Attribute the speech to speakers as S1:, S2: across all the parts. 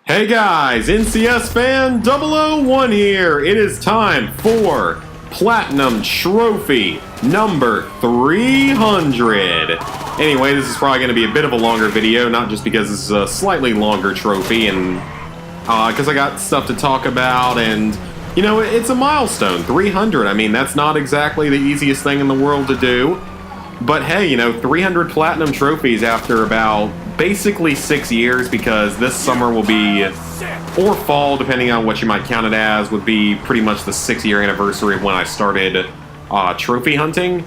S1: Hey guys, NCS fan 001 here. It is time for Platinum Trophy number 300. Anyway, this is probably going to be a bit of a longer video, not just because this is a slightly longer trophy and because I got stuff to talk about, and you know, it's a milestone, 300. I mean, that's not exactly the easiest thing in the world to do. But hey, you know, 300 platinum trophies after about basically 6 years, because this summer will be, or fall, depending on what you might count it as, would be pretty much the 6-year anniversary of when I started trophy hunting.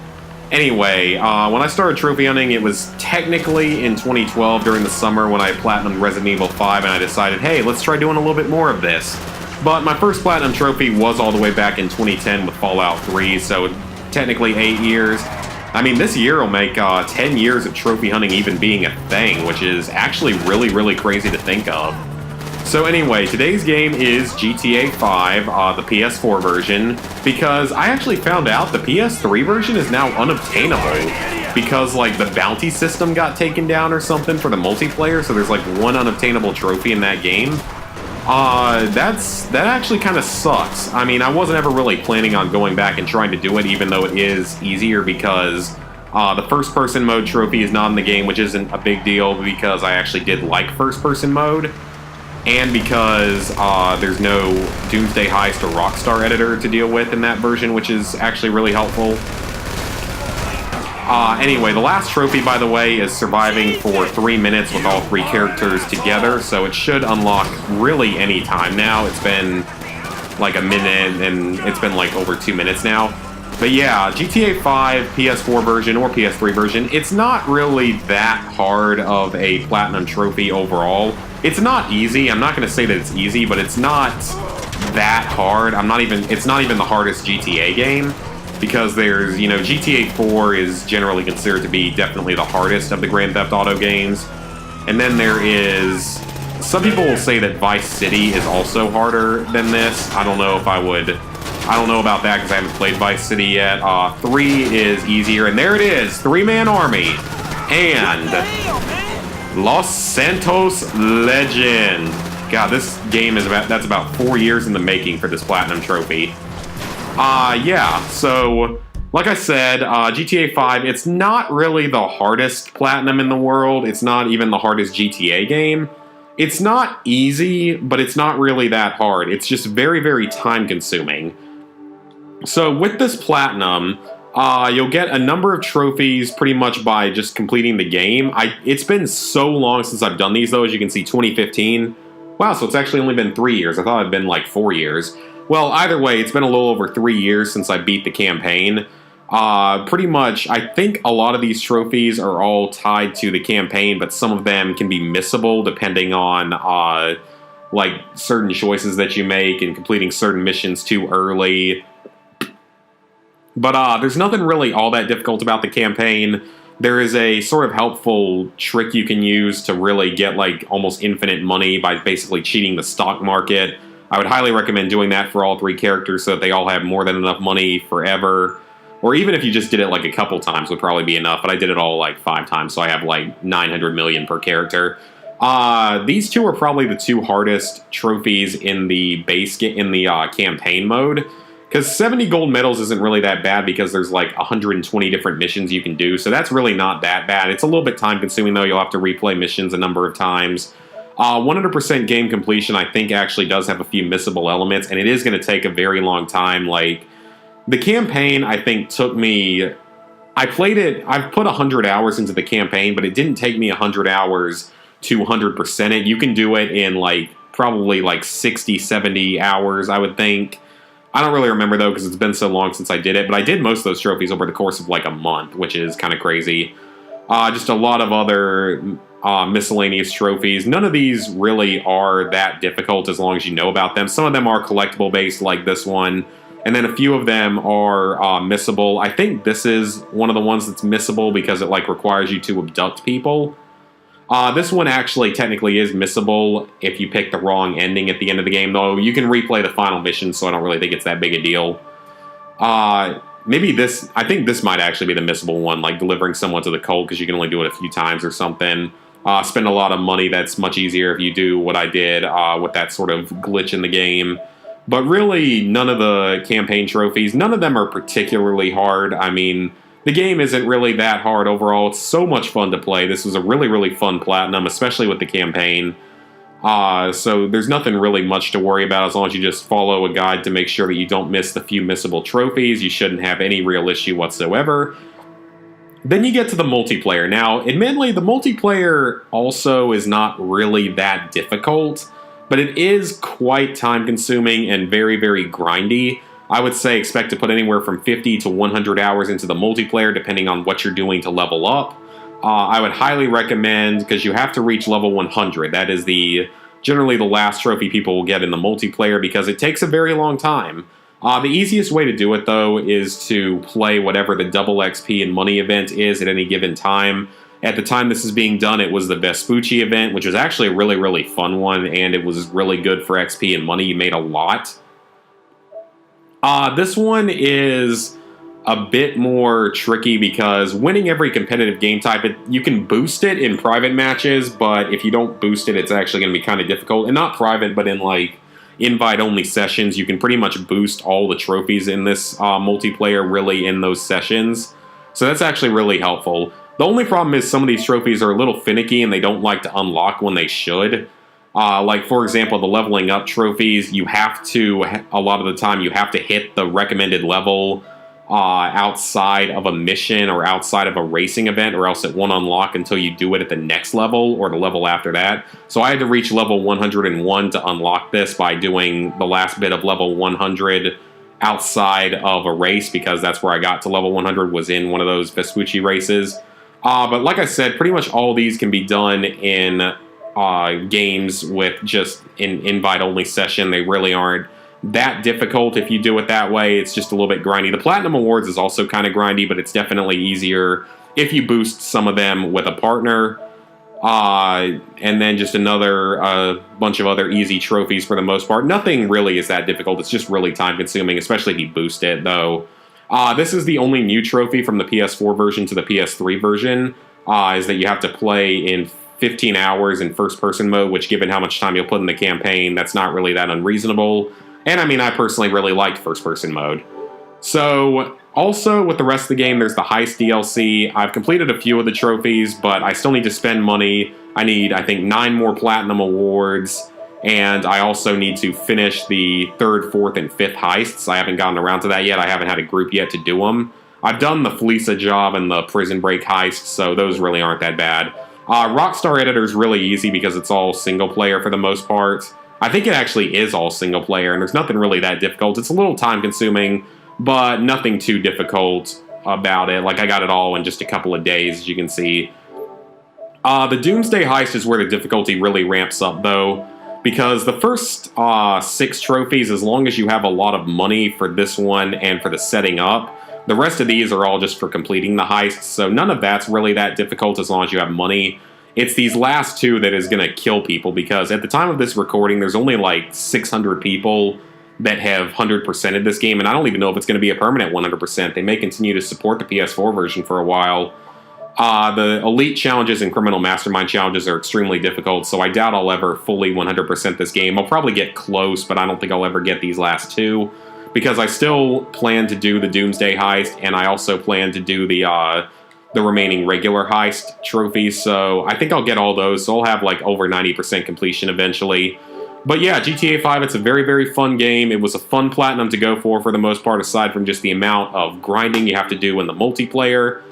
S1: Anyway, when I started trophy hunting, it was technically in 2012 during the summer when I platinumed Resident Evil 5, and I decided, hey, let's try doing a little bit more of this. But my first platinum trophy was all the way back in 2010 with Fallout 3, so technically 8 years. I mean, this year will make 10 years of trophy hunting even being a thing, which is actually really, really crazy to think of. So anyway, today's game is GTA 5, the PS4 version, because I actually found out the PS3 version is now unobtainable, because like the bounty system got taken down or something for the multiplayer, so there's like one unobtainable trophy in that game. That actually kind of sucks. I mean, I wasn't ever really planning on going back and trying to do it, even though it is easier, because the first-person mode trophy is not in the game, which isn't a big deal, because I actually did like first-person mode, and because there's no Doomsday Heist or Rockstar editor to deal with in that version, which is actually really helpful. Anyway, the last trophy, by the way, is surviving for 3 minutes with all 3 characters together, so it should unlock really any time now. It's been like a minute, and it's been like over 2 minutes now. But yeah, GTA 5 PS4 version or PS3 version, it's not really that hard of a platinum trophy overall. It's not easy. I'm not going to say that it's easy, but it's not that hard. It's not even the hardest GTA game. Because there's, you know, GTA 4 is generally considered to be definitely the hardest of the Grand Theft Auto games. And then there is, some people will say that Vice City is also harder than this. I don't know if I don't know about that because I haven't played Vice City yet. 3 is easier, and there it is, 3-man army. And Los Santos Legend. God, this game is that's about 4 years in the making for this platinum trophy. Yeah, so, like I said, GTA 5, it's not really the hardest platinum in the world. It's not even the hardest GTA game. It's not easy, but it's not really that hard. It's just very, very time-consuming. So, with this platinum, you'll get a number of trophies pretty much by just completing the game. It's been so long since I've done these, though, as you can see, 2015. Wow, so it's actually only been 3 years. I thought it'd been like 4 years. Well, either way, it's been a little over 3 years since I beat the campaign. Pretty much, I think a lot of these trophies are all tied to the campaign, but some of them can be missable depending on, like, certain choices that you make and completing certain missions too early. But there's nothing really all that difficult about the campaign. There is a sort of helpful trick you can use to really get, like, almost infinite money by basically cheating the stock market. I would highly recommend doing that for all 3 characters so that they all have more than enough money forever. Or even if you just did it like a couple times would probably be enough, but I did it all like 5 times, so I have like 900 million per character. These 2 are probably the 2 hardest trophies in the campaign mode. Because 70 gold medals isn't really that bad because there's like 120 different missions you can do, so that's really not that bad. It's a little bit time consuming though, you'll have to replay missions a number of times. 100% game completion, I think, actually does have a few missable elements, and it is going to take a very long time. Like, the campaign, I think, took me... I've put 100 hours into the campaign, but it didn't take me 100 hours to 100% it. You can do it in, like, probably, like, 60, 70 hours, I would think. I don't really remember, though, because it's been so long since I did it, but I did most of those trophies over the course of, like, a month, which is kind of crazy. Just a lot of other... miscellaneous trophies. None of these really are that difficult as long as you know about them. Some of them are collectible based like this one, and then a few of them are missable. I think this is one of the ones that's missable because it like requires you to abduct people. This one actually technically is missable if you pick the wrong ending at the end of the game, though you can replay the final mission, so I don't really think it's that big a deal. Maybe I think this might actually be the missable one, like delivering someone to the cult, because you can only do it a few times or something. spend a lot of money. That's much easier if you do what I did with that sort of glitch in the game. But really, none of the campaign trophies, none of them are particularly hard. I mean, the game isn't really that hard overall. It's so much fun to play. This was a really, really fun platinum, especially with the campaign. So there's nothing really much to worry about as long as you just follow a guide to make sure that you don't miss the few missable trophies. You shouldn't have any real issue whatsoever. Then you get to the multiplayer. Now, admittedly, the multiplayer also is not really that difficult, but it is quite time-consuming and very, very grindy. I would say expect to put anywhere from 50 to 100 hours into the multiplayer, depending on what you're doing to level up. I would highly recommend, because you have to reach level 100. That is generally the last trophy people will get in the multiplayer, because it takes a very long time. The easiest way to do it, though, is to play whatever the double XP and money event is at any given time. At the time this is being done, it was the Vespucci event, which was actually a really, really fun one, and it was really good for XP and money. You made a lot. This one is a bit more tricky because winning every competitive game type, you can boost it in private matches, but if you don't boost it, it's actually going to be kind of difficult. And not private, but in like invite-only sessions, you can pretty much boost all the trophies in this multiplayer really in those sessions. So that's actually really helpful. The only problem is some of these trophies are a little finicky and they don't like to unlock when they should. Like, for example, the leveling up trophies, you have to, a lot of the time, you have to hit the recommended level outside of a mission or outside of a racing event, or else it won't unlock until you do it at the next level or the level after that. So I had to reach level 101 to unlock this by doing the last bit of level 100 outside of a race, because that's where I got to level 100, was in one of those Vespucci races. But like I said, pretty much all these can be done in games with just an invite-only session. They really aren't that difficult if you do it that way. It's just a little bit grindy. The Platinum Awards is also kind of grindy, but it's definitely easier if you boost some of them with a partner. And then just another bunch of other easy trophies for the most part. Nothing really is that difficult. It's just really time-consuming, especially if you boost it, though. This is the only new trophy from the PS4 version to the PS3 version, is that you have to play in 15 hours in first-person mode, which, given how much time you'll put in the campaign, that's not really that unreasonable. And I mean, I personally really liked first-person mode. So, also, with the rest of the game, there's the Heist DLC. I've completed a few of the trophies, but I still need to spend money. I need, I think, 9 more Platinum Awards, and I also need to finish the 3rd, 4th, and 5th heists. I haven't gotten around to that yet. I haven't had a group yet to do them. I've done the Felisa job and the Prison Break heist, so those really aren't that bad. Rockstar Editor is really easy because it's all single-player for the most part. I think it actually is all single-player, and there's nothing really that difficult. It's a little time-consuming, but nothing too difficult about it. Like, I got it all in just a couple of days, as you can see. The Doomsday Heist is where the difficulty really ramps up, though, because the first 6 trophies, as long as you have a lot of money for this one and for the setting up, the rest of these are all just for completing the heists, so none of that's really that difficult as long as you have money. It's these last 2 that is going to kill people, because at the time of this recording, there's only like 600 people that have 100%ed this game, and I don't even know if it's going to be a permanent 100%. They may continue to support the PS4 version for a while. The Elite challenges and Criminal Mastermind challenges are extremely difficult, so I doubt I'll ever fully 100% this game. I'll probably get close, but I don't think I'll ever get these last 2, because I still plan to do the Doomsday Heist, and I also plan to do the remaining regular heist trophies, so I think I'll get all those, so I'll have like over 90% completion eventually. But yeah, GTA 5, it's a very, very fun game. It was a fun platinum to go for the most part, aside from just the amount of grinding you have to do in the multiplayer.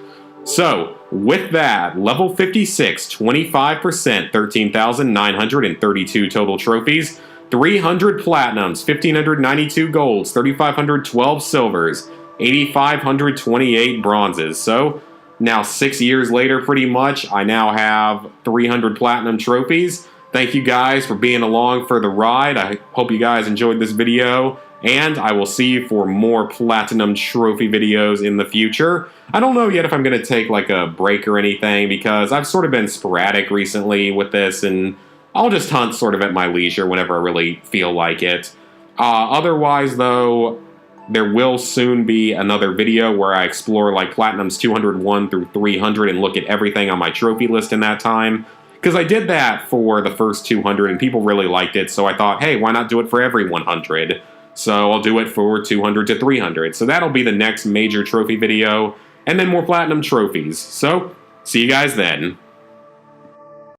S1: So, with that, level 56, 25%, 13,932 total trophies, 300 platinums, 1,592 golds, 3,512 silvers, 8,528 bronzes. So, now 6 years later, pretty much, I now have 300 platinum trophies. Thank you guys for being along for the ride. I hope you guys enjoyed this video, and I will see you for more platinum trophy videos in the future. I don't know yet if I'm going to take like a break or anything, because I've sort of been sporadic recently with this, and I'll just hunt sort of at my leisure whenever I really feel like it. Otherwise, though, there will soon be another video where I explore like Platinums 201 through 300 and look at everything on my trophy list in that time. Because I did that for the first 200 and people really liked it, so I thought, hey, why not do it for every 100? So I'll do it for 200 to 300. So that'll be the next major trophy video, and then more platinum trophies. So, see you guys then.